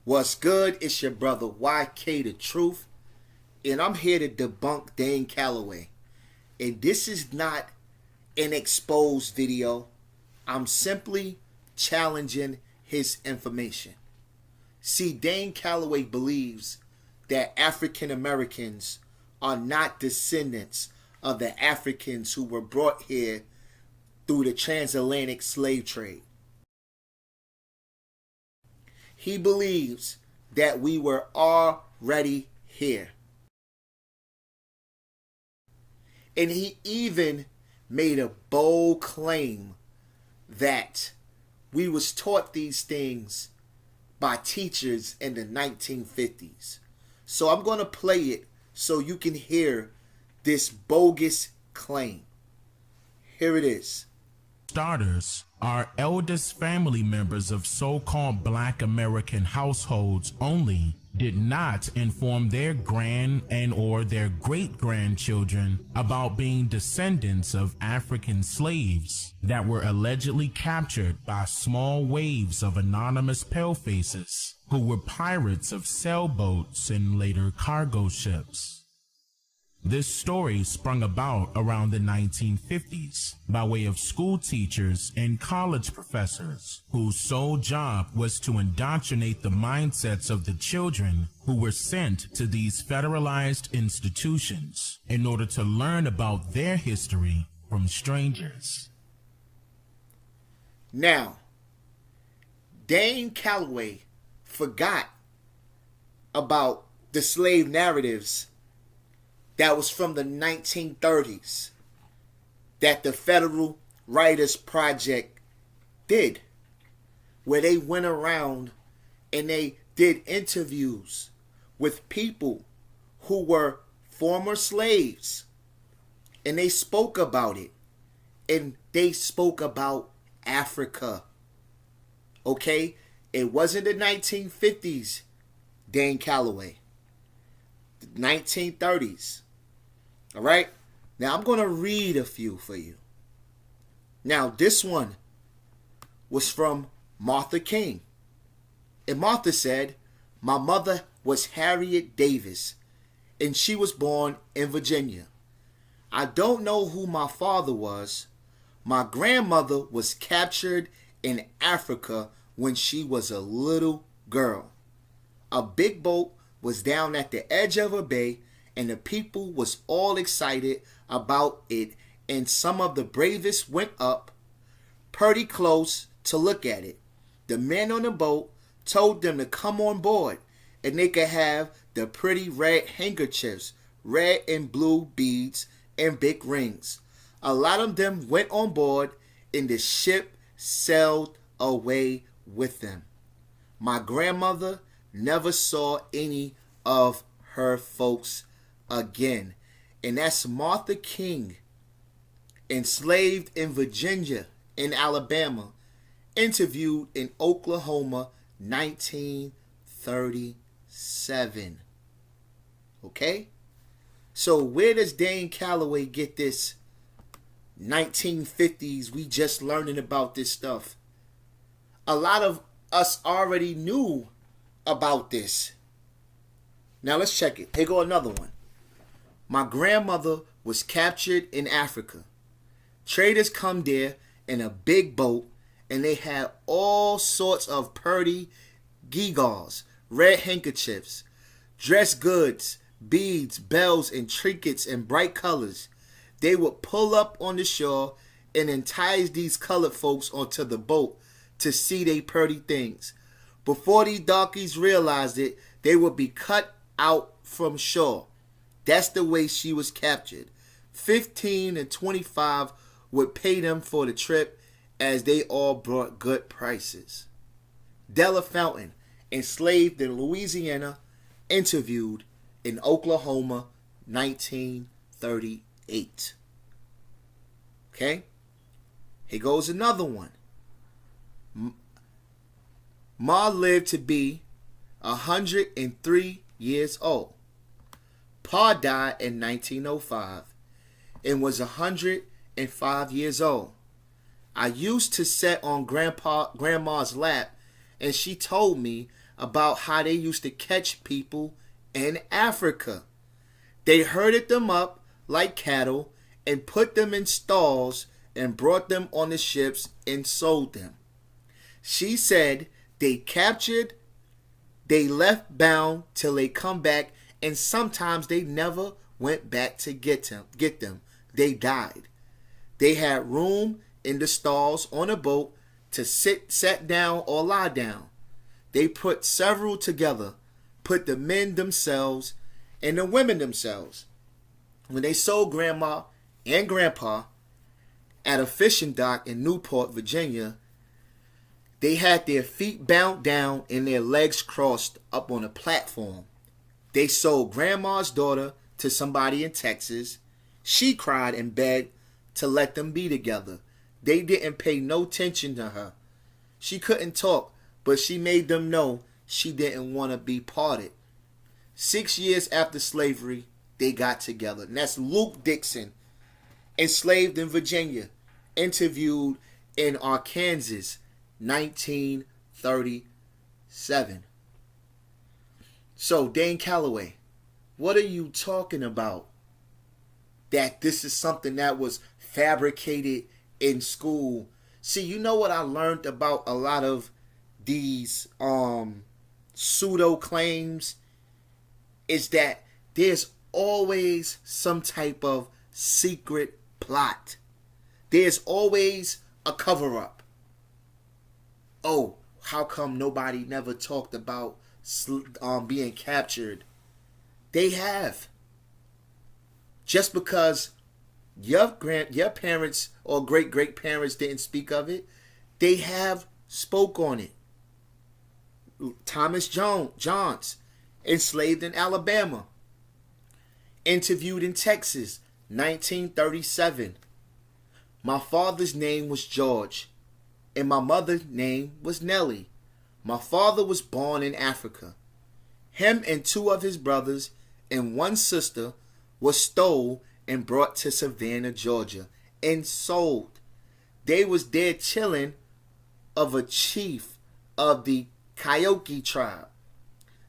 What's good? It's your brother YK the Truth, and I'm here to debunk Dane Calloway. And this is not an exposed video. I'm simply challenging his information. See, Dane Calloway believes that African Americans are not descendants of the Africans who were brought here through the transatlantic slave trade. He believes that we were already here. And he even made a bold claim that we was taught these things by teachers in the 1950s. So I'm going to play it so you can hear this bogus claim. Here it is. Starters, our eldest family members of so-called Black American households only did not inform their grand and or their great-grandchildren about being descendants of African slaves that were allegedly captured by small waves of anonymous palefaces who were pirates of sailboats and later cargo ships. This story sprung about around the 1950s by way of school teachers and college professors whose sole job was to indoctrinate the mindsets of the children who were sent to these federalized institutions in order to learn about their history from strangers. Now, Dane Calloway forgot about the slave narratives that was from the 1930s that the Federal Writers Project did, where they went around and they did interviews with people who were former slaves, and they spoke about it, and they spoke about Africa. Okay? It wasn't the 1950s, Dane Calloway. The 1930s. All right. Now I'm going to read a few for you. Now this one was from Martha King. And Martha said, "My mother was Harriet Davis, and she was born in Virginia. I don't know who my father was. My grandmother was captured in Africa when she was a little girl. A big boat was down at the edge of a bay, and the people was all excited about it, and some of the bravest went up pretty close to look at it. The men on the boat told them to come on board, and they could have the pretty red handkerchiefs, red and blue beads, and big rings. A lot of them went on board, and the ship sailed away with them. My grandmother never saw any of her folks again." And that's Martha King, enslaved in Virginia and Alabama, interviewed in Oklahoma, 1937. Okay? So where does Dane Calloway get this 1950s, we just learning about this stuff? A lot of us already knew about this. Now let's check it. Here go another one. My grandmother was captured in Africa. Traders come there in a big boat, and they had all sorts of pretty gewgaws, red handkerchiefs, dress goods, beads, bells, and trinkets in bright colors. They would pull up on the shore and entice these colored folks onto the boat to see they pretty things. Before these darkies realized it, they would be cut out from shore. That's the way she was captured. 15 and 25 would pay them for the trip, as they all brought good prices. Della Fountain, enslaved in Louisiana, interviewed in Oklahoma, 1938. Okay? Here goes another one. Ma lived to be 103 years old. Pa died in 1905 and was 105 years old. I used to sit on Grandma's lap, and she told me about how they used to catch people in Africa. They herded them up like cattle and put them in stalls and brought them on the ships and sold them. She said they captured, they left bound till they come back, and sometimes they never went back to get them. They died. They had room in the stalls on a boat to sat down or lie down. They put several together, put the men themselves and the women themselves. When they sold Grandma and Grandpa at a fishing dock in Newport, Virginia, they had their feet bound down and their legs crossed up on a platform. They sold Grandma's daughter to somebody in Texas. She cried and begged to let them be together. They didn't pay no attention to her. She couldn't talk, but she made them know she didn't want to be parted. 6 years after slavery, they got together. And that's Luke Dixon, enslaved in Virginia, interviewed in Arkansas, 1937. So, Dane Calloway, what are you talking about? That this is something that was fabricated in school. See, you know what I learned about a lot of these pseudo claims is that there's always some type of secret plot. There's always a cover-up. Oh, how come nobody never talked about being captured? They have. Just because your parents or great-great-parents didn't speak of it, they have spoke on it. Thomas Johns, enslaved in Alabama, interviewed in Texas, 1937. My father's name was George, and my mother's name was Nellie. My father was born in Africa. Him and two of his brothers and one sister were stole and brought to Savannah, Georgia, and sold. They was there chilling of a chief of the Calloway tribe.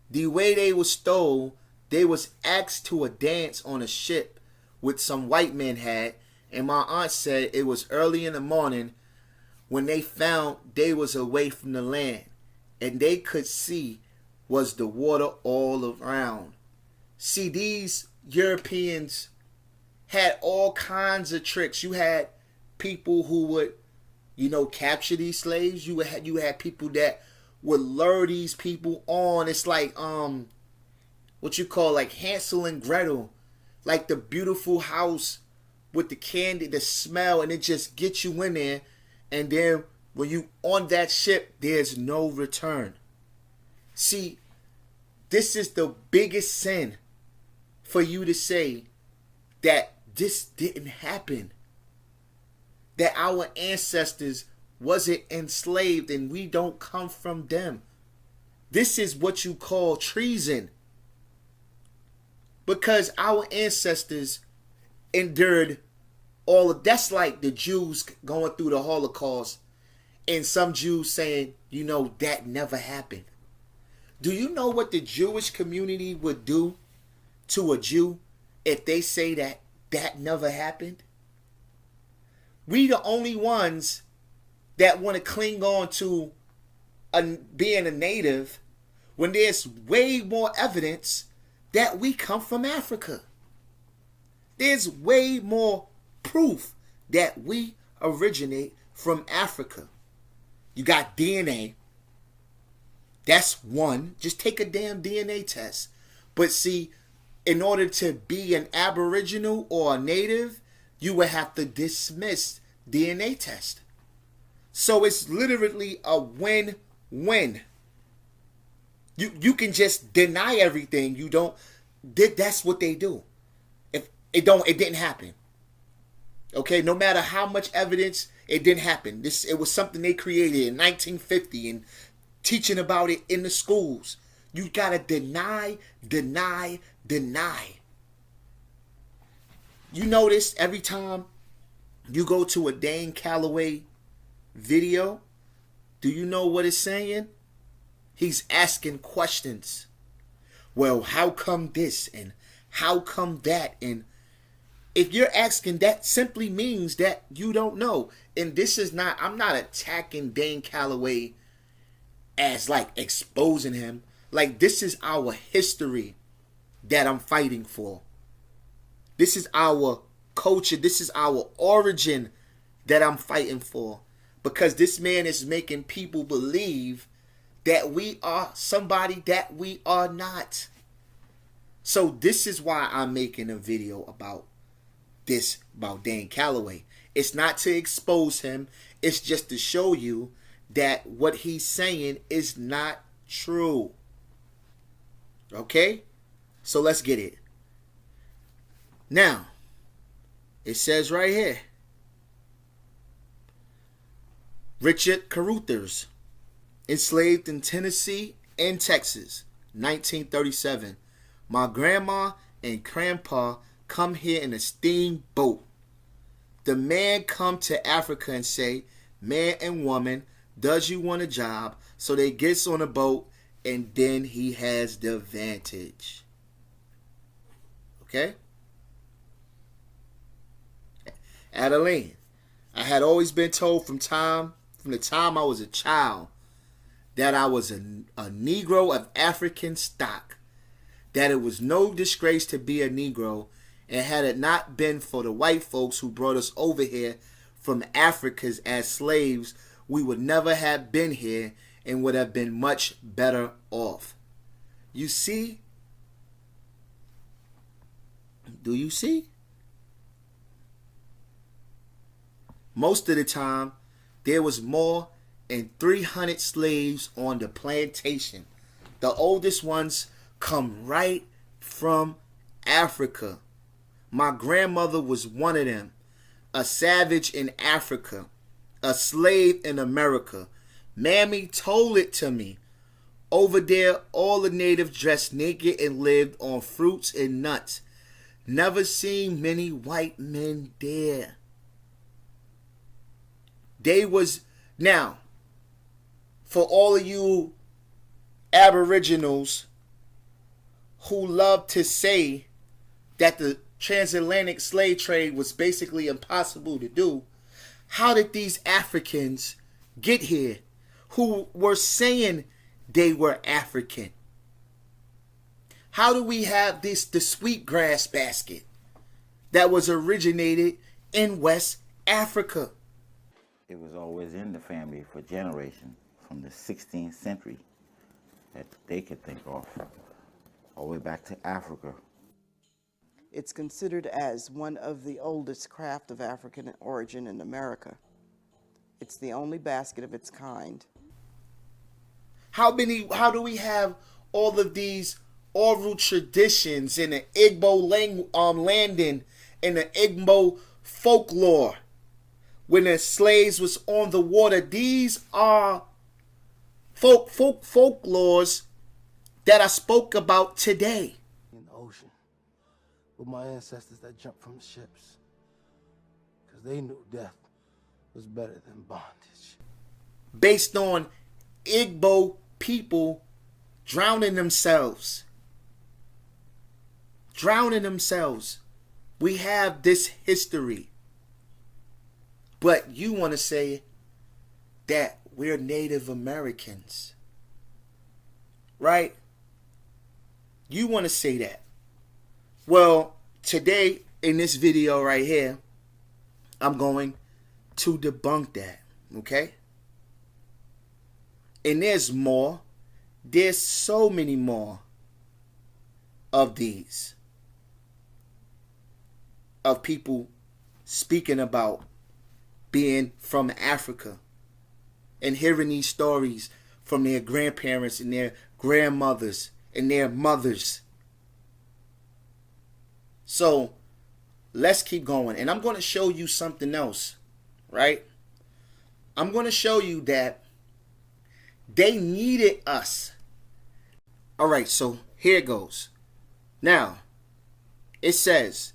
The way they was stole, they was asked to a dance on a ship with some white men had, and my aunt said it was early in the morning when they found they was away from the land, and they could see was the water all around. See, these Europeans had all kinds of tricks. You had people who would, capture these slaves. You had people that would lure these people on. It's like what you call like Hansel and Gretel, like the beautiful house with the candy, the smell, and it just gets you in there. And then when you on that ship, there's no return. See, this is the biggest sin for you to say that this didn't happen. That our ancestors wasn't enslaved and we don't come from them. This is what you call treason. Because our ancestors endured all of that's like the Jews going through the Holocaust and some Jews saying, that never happened. Do you know what the Jewish community would do to a Jew if they say that never happened? We the only ones that want to cling on to being a native when there's way more evidence that we come from Africa. There's way more proof that we originate from Africa. You got DNA. That's one. Just take a damn DNA test. But see, in order to be an Aboriginal or a native, you would have to dismiss DNA test. So it's literally a win-win. You can just deny everything. That's what they do. If it didn't happen. Okay, no matter how much evidence, it didn't happen. It was something they created in 1950 and teaching about it in the schools. You gotta deny. You notice every time you go to a Dane Calloway video, do you know what it's saying? He's asking questions. Well, how come this and how come that? And if you're asking, that simply means that you don't know. And this is not, I'm not attacking Dane Calloway as like exposing him. Like, this is our history that I'm fighting for. This is our culture. This is our origin that I'm fighting for. Because this man is making people believe that we are somebody that we are not. So this is why I'm making a video about this, about Dane Calloway. It's not to expose him. It's just to show you that what he's saying is not true. Okay? So let's get it. Now, it says right here, Richard Caruthers, enslaved in Tennessee and Texas, 1937. My grandma and grandpa come here in a steamboat. The man come to Africa and say, man and woman, does you want a job? So they gets on a boat and then he has the advantage. Okay? Adeline, I had always been told from the time I was a child that I was a Negro of African stock, that it was no disgrace to be a Negro, and had it not been for the white folks who brought us over here from Africa as slaves, we would never have been here and would have been much better off. You see? Do you see? Most of the time, there was more than 300 slaves on the plantation. The oldest ones come right from Africa. My grandmother was one of them. A savage in Africa. A slave in America. Mammy told it to me. Over there, all the natives dressed naked and lived on fruits and nuts. Never seen many white men there. They was, now, for all of you aboriginals who love to say that the transatlantic slave trade was basically impossible to do, how did these Africans get here who were saying they were African? How do we have the sweetgrass basket that was originated in West Africa? It was always in the family for generations, from the 16th century that they could think of, all the way back to Africa. It's considered as one of the oldest craft of African origin in America. It's the only basket of its kind. How do we have all of these oral traditions in the Igbo landing and the Igbo folklore when the slaves was on the water? These are folklores that I spoke about today. In the ocean with my ancestors that jumped from the ships, because they knew death was better than bondage. Based on Igbo people drowning themselves. Drowning themselves. We have this history. But you want to say that we're Native Americans. Right? You want to say that. Well, today in this video right here, I'm going to debunk that. Okay? And there's more. There's so many more of these. Of people speaking about being from Africa and hearing these stories from their grandparents and their grandmothers and their mothers. So let's keep going. And I'm going to show you something else, right? I'm going to show you that they needed us. All right, so here it goes. Now, it says,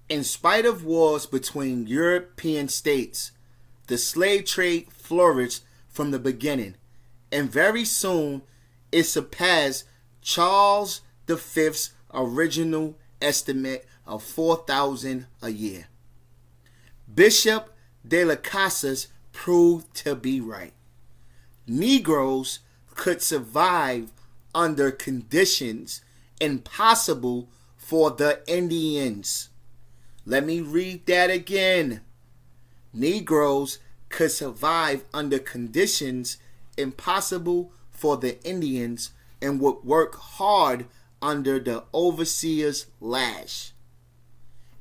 in spite of wars between European states, the slave trade flourished from the beginning, and very soon it surpassed Charles V's original estimate of 4,000 a year. Bishop de las Casas proved to be right. Negroes could survive under conditions impossible for the Indians. Let me read that again. Negroes could survive under conditions impossible for the Indians and would work hard under the overseer's lash.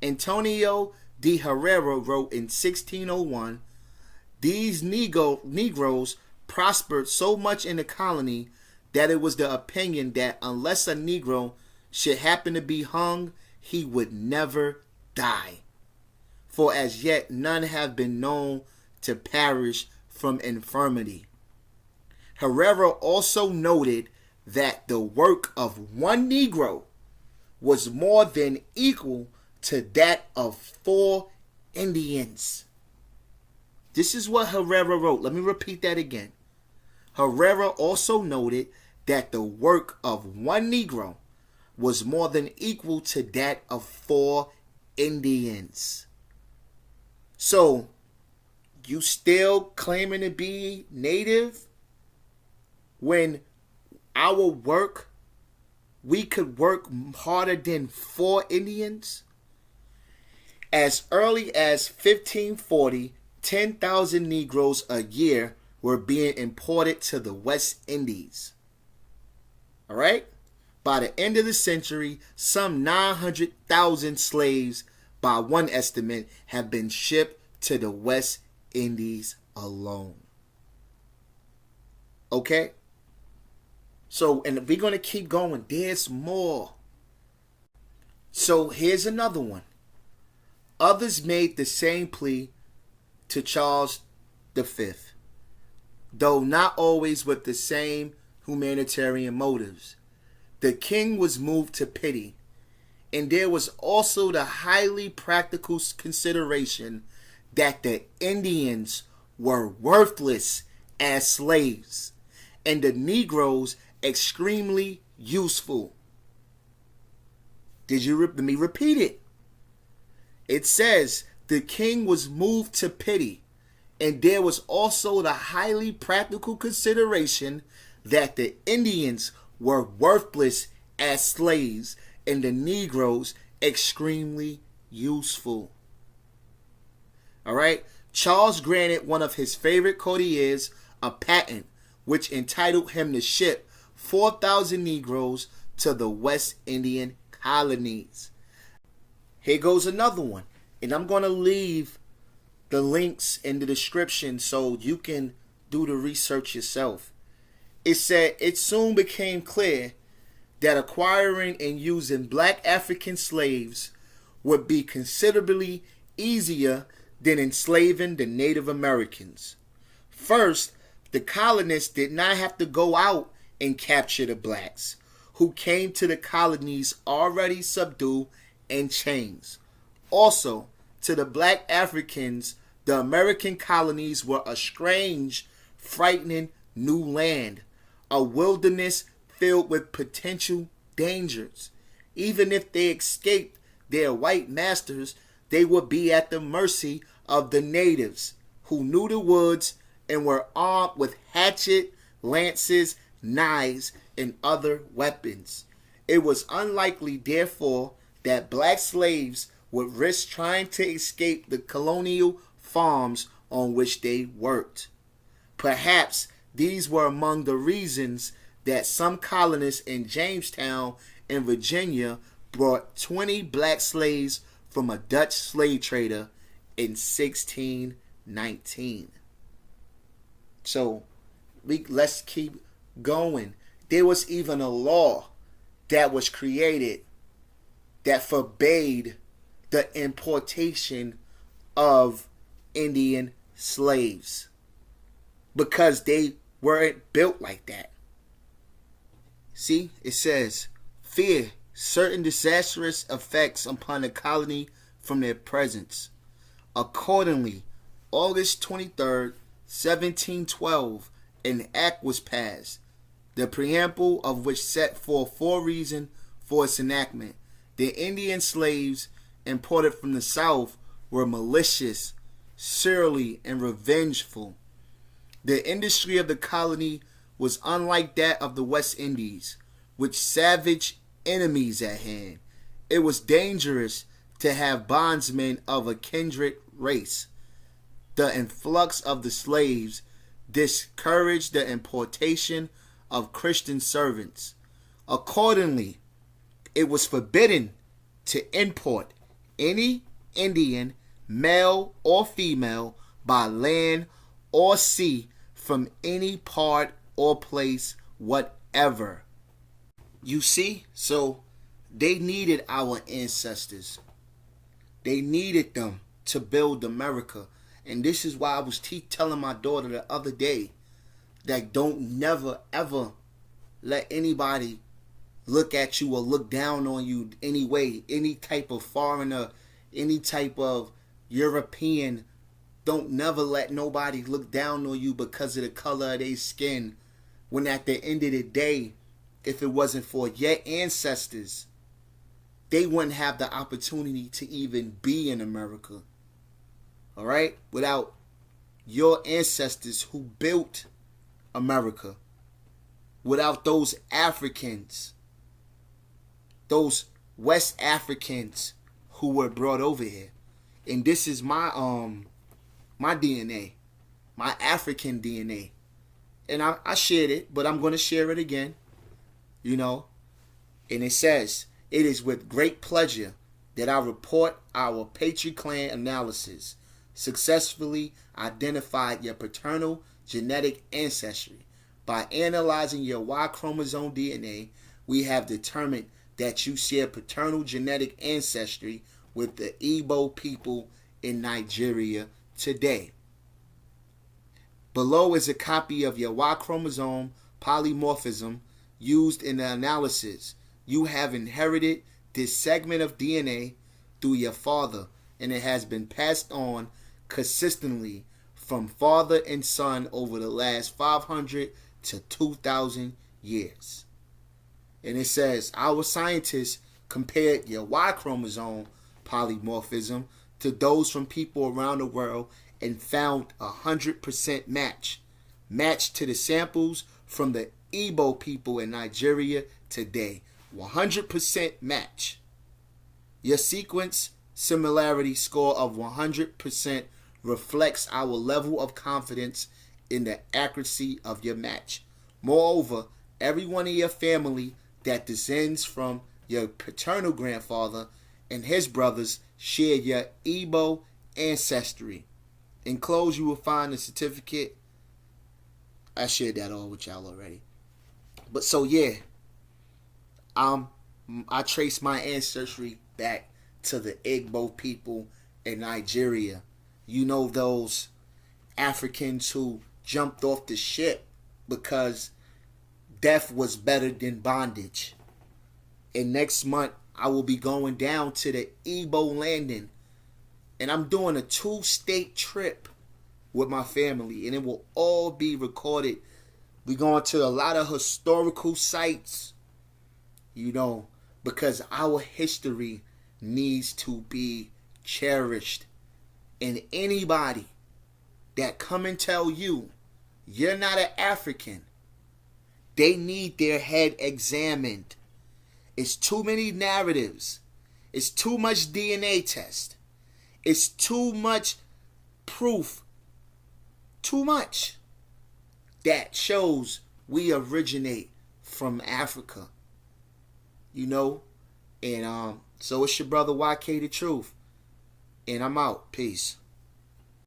Antonio de Herrera wrote in 1601, these Negroes prospered so much in the colony that it was the opinion that unless a Negro should happen to be hung, he would never die. For as yet none have been known to perish from infirmity. Herrera also noted that the work of one Negro was more than equal to that of 4 Indians. This is what Herrera wrote. Let me repeat that again. Herrera also noted that the work of one Negro was more than equal to that of 4 Indians. So, you still claiming to be native when our work, we could work harder than 4 Indians? As early as 1540, 10,000 Negroes a year were being imported to the West Indies. All right? By the end of the century, some 900,000 slaves, by one estimate, have been shipped to the West Indies alone. Okay? So, and we're going to keep going. There's more. So, here's another one. Others made the same plea to Charles V, though not always with the same humanitarian motives. The king was moved to pity, and there was also the highly practical consideration that the Indians were worthless as slaves, and the Negroes extremely useful. Let me repeat it. It says the king was moved to pity, and there was also the highly practical consideration that the Indians were worthless as slaves and the Negroes extremely useful. All right. Charles granted one of his favorite courtiers a patent which entitled him to ship 4,000 Negroes to the West Indian colonies. Here goes another one, and I'm going to leave the links in the description so you can do the research yourself. It said it soon became clear that acquiring and using black African slaves would be considerably easier than enslaving the Native Americans. First, the colonists did not have to go out and capture the blacks, who came to the colonies already subdued in chains. Also, to the black Africans, the American colonies were a strange, frightening new land, a wilderness filled with potential dangers. Even if they escaped their white masters, they would be at the mercy of the natives, who knew the woods and were armed with hatchet, lances, knives, and other weapons. It was unlikely, therefore, that black slaves would risk trying to escape the colonial farms on which they worked. Perhaps these were among the reasons that some colonists in Jamestown in Virginia brought 20 black slaves from a Dutch slave trader in 1619. So let's keep going. There was even a law that was created that forbade the importation of Indian slaves because they weren't built like that. See, it says, fear certain disastrous effects upon the colony from their presence. Accordingly, August 23rd, 1712, an act was passed the preamble of which set forth 4 reasons for its enactment. The Indian slaves imported from the South were malicious, surly, and revengeful. The industry of the colony was unlike that of the West Indies, with savage enemies at hand. It was dangerous to have bondsmen of a kindred race. The influx of the slaves discouraged the importation of Christian servants. Accordingly, it was forbidden to import any Indian, male or female, by land or sea from any part or place whatever. You see? So they needed our ancestors. They needed them to build America. And this is why I was telling my daughter the other day that don't never ever let anybody look at you or look down on you any way. Any type of foreigner, any type of European, don't never let nobody look down on you because of the color of their skin. When at the end of the day, if it wasn't for your ancestors, they wouldn't have the opportunity to even be in America. All right? Without your ancestors who built America. Without those Africans, those West Africans who were brought over here. And this is my DNA, my African DNA. And I shared it, but I'm going to share it again, you know. And it says, it is with great pleasure that I report our Patriot Clan analysis successfully identified your paternal genetic ancestry. By analyzing your Y chromosome DNA, we have determined that you share paternal genetic ancestry with the Igbo people in Nigeria today. Below is a copy of your Y chromosome polymorphism used in the analysis. You have inherited this segment of DNA through your father, and it has been passed on consistently from father and son over the last 500 to 2,000 years. And it says, our scientists compared your Y chromosome polymorphism to those from people around the world and found 100% match to the samples from the Igbo people in Nigeria today. 100% match. Your sequence similarity score of 100% reflects our level of confidence in the accuracy of your match. Moreover, everyone in your family that descends from your paternal grandfather and his brothers share your Igbo ancestry. Enclosed, you will find a certificate. I shared that all with y'all already. But so yeah, I trace my ancestry back to the Igbo people in Nigeria. You know, those Africans who jumped off the ship because death was better than bondage. And next month, I will be going down to the Igbo landing. And I'm doing a 2-state trip with my family. And it will all be recorded. We're going to a lot of historical sites, you know, because our history needs to be cherished. And anybody that come and tell you you're not an African, they need their head examined. It's too many narratives. It's too much DNA test. It's too much proof. Too much that shows we originate from Africa. You know? And so it's your brother YK the Truth. And I'm out. Peace.